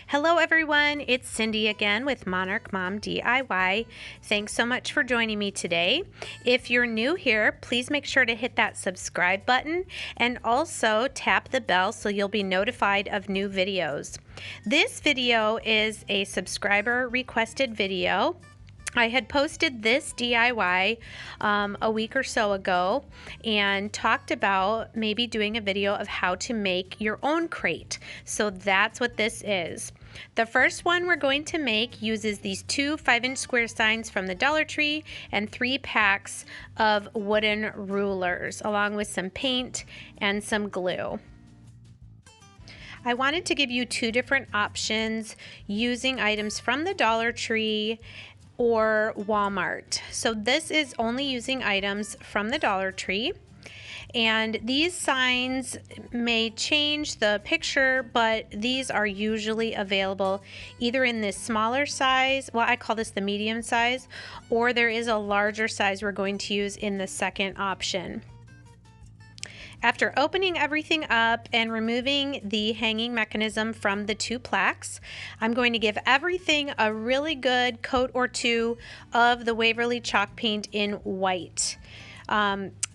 Hello everyone, it's Cindy again with Monarch Mom DIY. Thanks so much for joining me today. If you're new here, please make sure to hit that subscribe button and also tap the bell so you'll be notified of new videos. This video is a subscriber requested video. I had posted this DIY a week or so ago and talked about maybe doing a video of how to make your own crate. So that's what this is. The first one we're going to make uses these two 5-inch square signs from the Dollar Tree and 3 packs of wooden rulers along with some paint and some glue. I wanted to give you 2 different options using items from the Dollar Tree or Walmart. So this is only using items from the Dollar Tree, and these signs may change the picture, but these are usually available either in this smaller size, well I call this the medium size, or there is a larger size we're going to use in the second option. After opening everything up and removing the hanging mechanism from the 2 plaques, I'm going to give everything a really good coat or 2 of the Waverly chalk paint in white.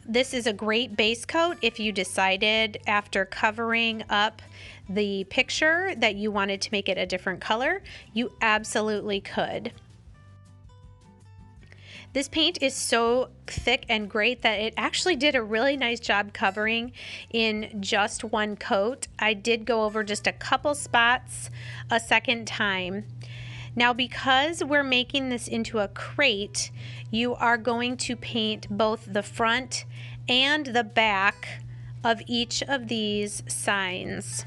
This is a great base coat if you decided after covering up the picture that you wanted to make it a different color. You absolutely could. This paint is so thick and great that it actually did a really nice job covering in just one coat. I did go over just a couple spots a second time. Now, because we're making this into a crate, you are going to paint both the front and the back of each of these signs.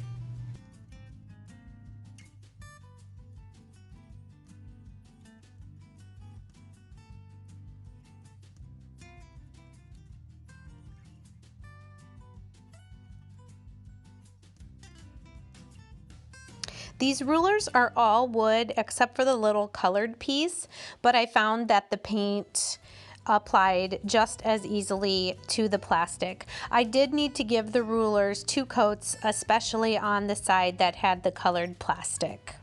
These rulers are all wood except for the little colored piece, but I found that the paint applied just as easily to the plastic. I did need to give the rulers 2 coats, especially on the side that had the colored plastic.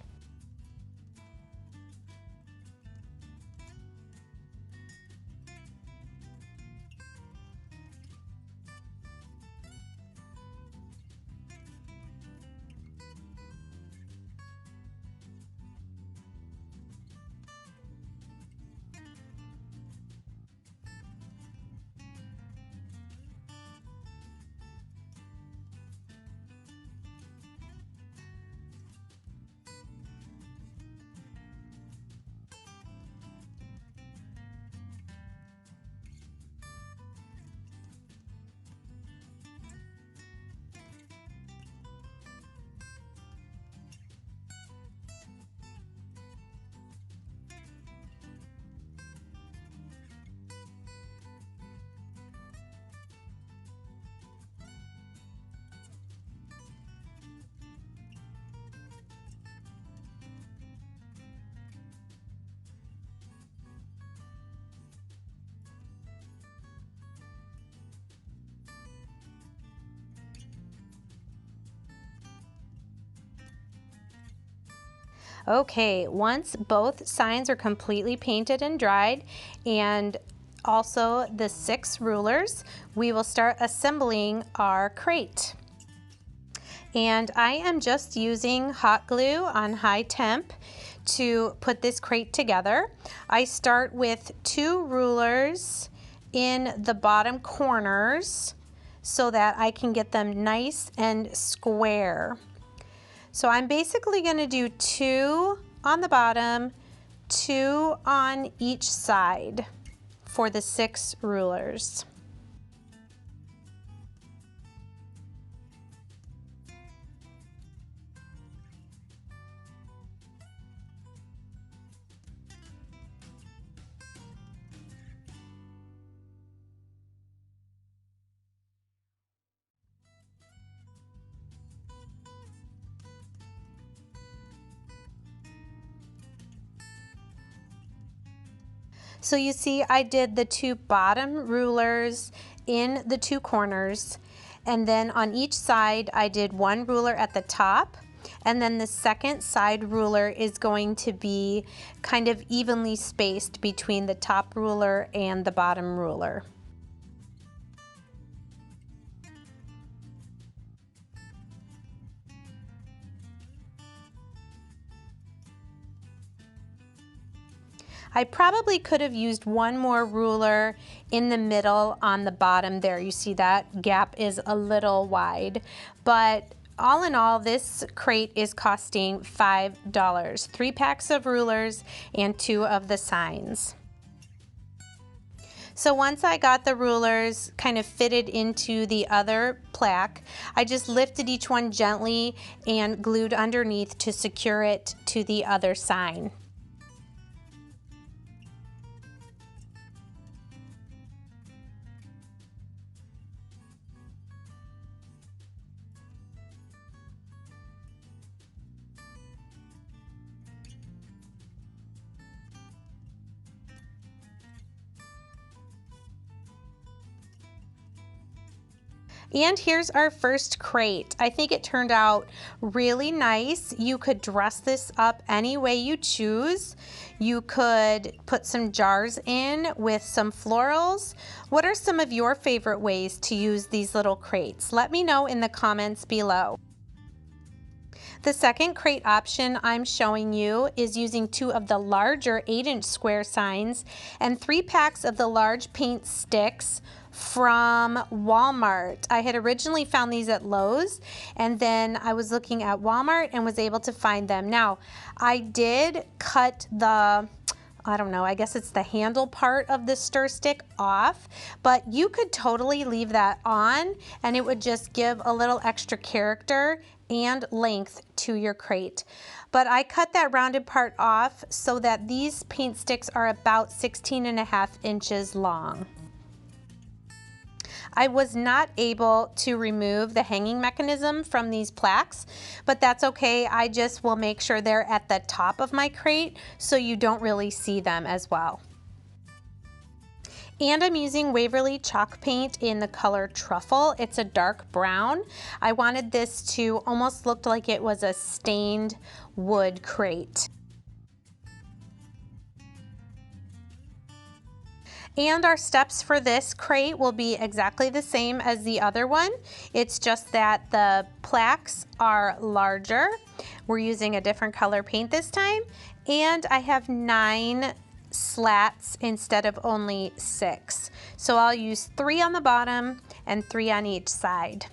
Okay, once both signs are completely painted and dried, and also the 6 rulers, we will start assembling our crate. And I am just using hot glue on high temp to put this crate together. I start with 2 rulers in the bottom corners so that I can get them nice and square. So I'm basically going to do 2 on the bottom, 2 on each side for the 6 rulers. So you see I did the 2 bottom rulers in the 2 corners, and then on each side I did 1 ruler at the top, and then the second side ruler is going to be kind of evenly spaced between the top ruler and the bottom ruler. I probably could have used one more ruler in the middle on the bottom there. You see that gap is a little wide, but all in all, this crate is costing $5. 3 packs of rulers and 2 of the signs. So once I got the rulers kind of fitted into the other plaque, I just lifted each one gently and glued underneath to secure it to the other sign. And here's our first crate. I think it turned out really nice. You could dress this up any way you choose. You could put some jars in with some florals. What are some of your favorite ways to use these little crates? Let me know in the comments below. The second crate option I'm showing you is using 2 of the larger 8-inch square signs and 3 packs of the large paint sticks from Walmart. I had originally found these at Lowe's, and then I was looking at Walmart and was able to find them. Now, I did cut the, I don't know, I guess it's the handle part of the stir stick off, but you could totally leave that on and it would just give a little extra character and length to your crate. But I cut that rounded part off so that these paint sticks are about 16.5 inches long. I was not able to remove the hanging mechanism from these plaques, but that's okay. I just will make sure they're at the top of my crate so you don't really see them as well. And I'm using Waverly chalk paint in the color Truffle. It's a dark brown. I wanted this to almost look like it was a stained wood crate. And our steps for this crate will be exactly the same as the other one. It's just that the plaques are larger. We're using a different color paint this time. And I have 9 slats instead of only 6. So I'll use 3 on the bottom and 3 on each side.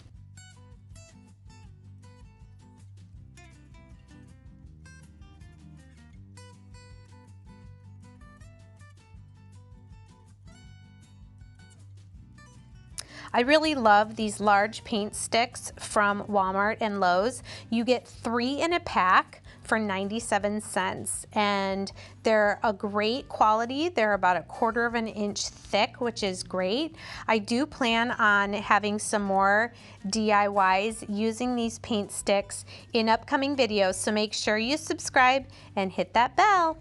I really love these large paint sticks from Walmart and Lowe's. You get 3 in a pack for 97 cents, and they're a great quality. They're about 1/4 of an inch thick, which is great. I do plan on having some more DIYs using these paint sticks in upcoming videos, so make sure you subscribe and hit that bell.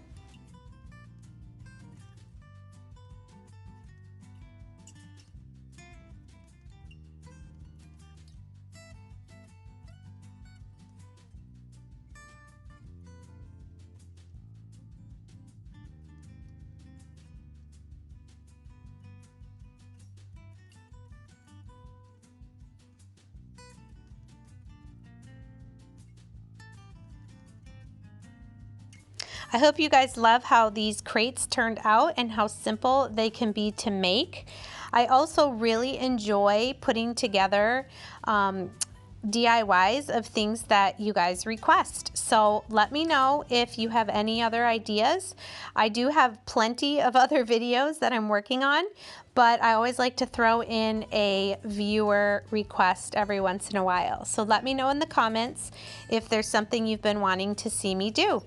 I hope you guys love how these crates turned out and how simple they can be to make. I also really enjoy putting together DIYs of things that you guys request. So let me know if you have any other ideas. I do have plenty of other videos that I'm working on, but I always like to throw in a viewer request every once in a while. So let me know in the comments if there's something you've been wanting to see me do.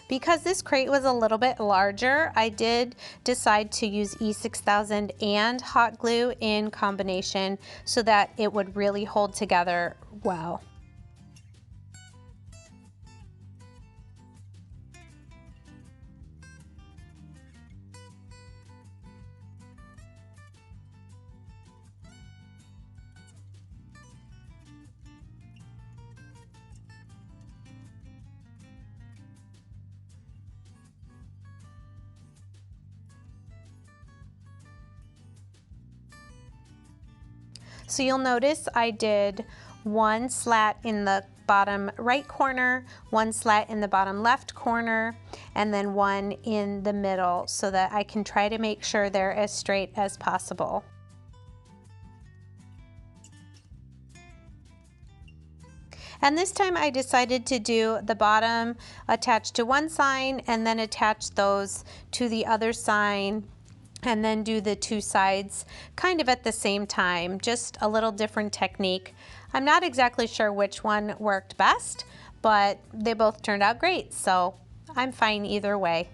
Because this crate was a little bit larger, I did decide to use E6000 and hot glue in combination so that it would really hold together well. So you'll notice I did one slat in the bottom right corner, one slat in the bottom left corner, and then one in the middle so that I can try to make sure they're as straight as possible. And this time I decided to do the bottom attached to one sign and then attach those to the other sign and then do the two sides kind of at the same time, just a little different technique. I'm not exactly sure which one worked best, but they both turned out great, so I'm fine either way.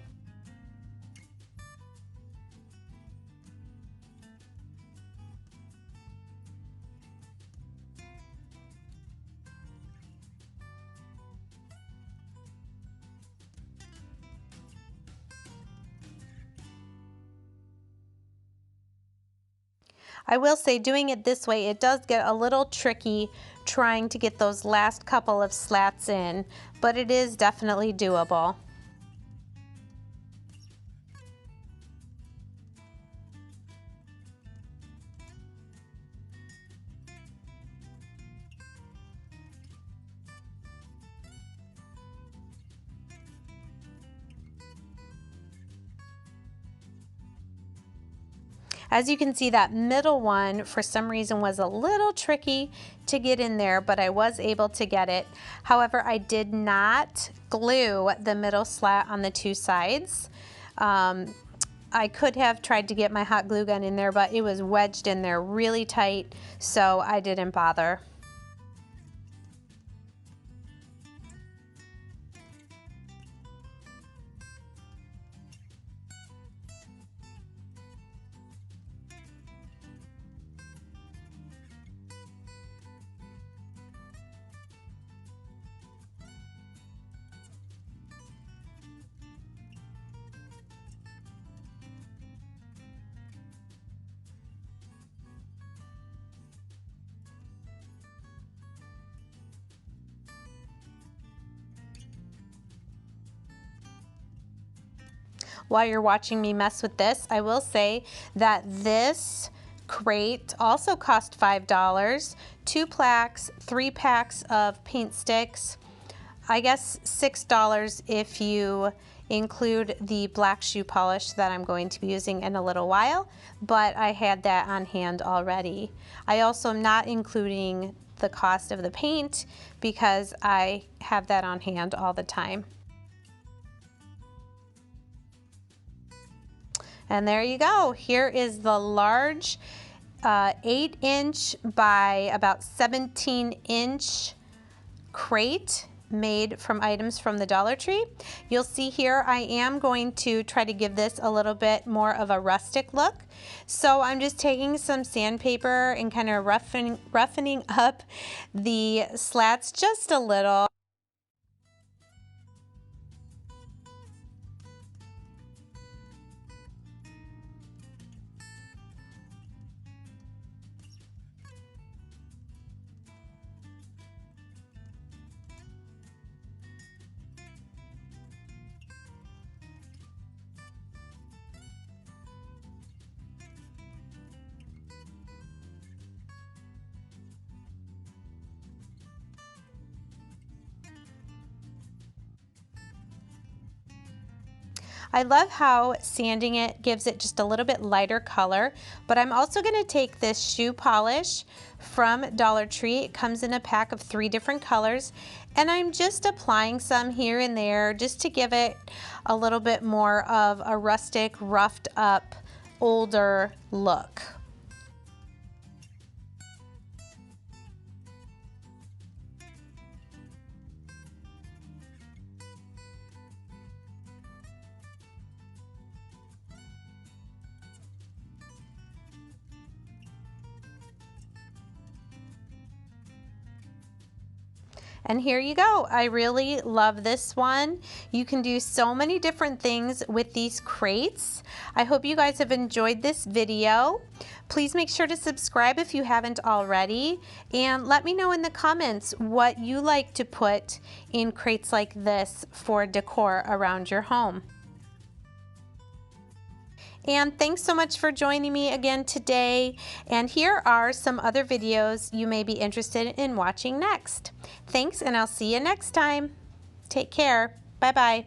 I will say doing it this way, it does get a little tricky trying to get those last couple of slats in, but it is definitely doable. As you can see, that middle one for some reason was a little tricky to get in there, but I was able to get it. However, I did not glue the middle slat on the two sides. I could have tried to get my hot glue gun in there, but it was wedged in there really tight, so I didn't bother. While you're watching me mess with this, I will say that this crate also cost $5, 2 plaques, 3 packs of paint sticks, I guess $6 if you include the black shoe polish that I'm going to be using in a little while, but I had that on hand already. I also am not including the cost of the paint because I have that on hand all the time. And there you go. Here is the large 8-inch by about 17-inch crate made from items from the Dollar Tree. You'll see here I am going to try to give this a little bit more of a rustic look. So I'm just taking some sandpaper and kind of roughening up the slats just a little. I love how sanding it gives it just a little bit lighter color, but I'm also going to take this shoe polish from Dollar Tree. It comes in a pack of 3 different colors, and I'm just applying some here and there just to give it a little bit more of a rustic, roughed up, older look. And here you go. I really love this one. You can do so many different things with these crates. I hope you guys have enjoyed this video. Please make sure to subscribe if you haven't already, and let me know in the comments what you like to put in crates like this for decor around your home. And thanks so much for joining me again today. And here are some other videos you may be interested in watching next. Thanks, and I'll see you next time. Take care. Bye-bye.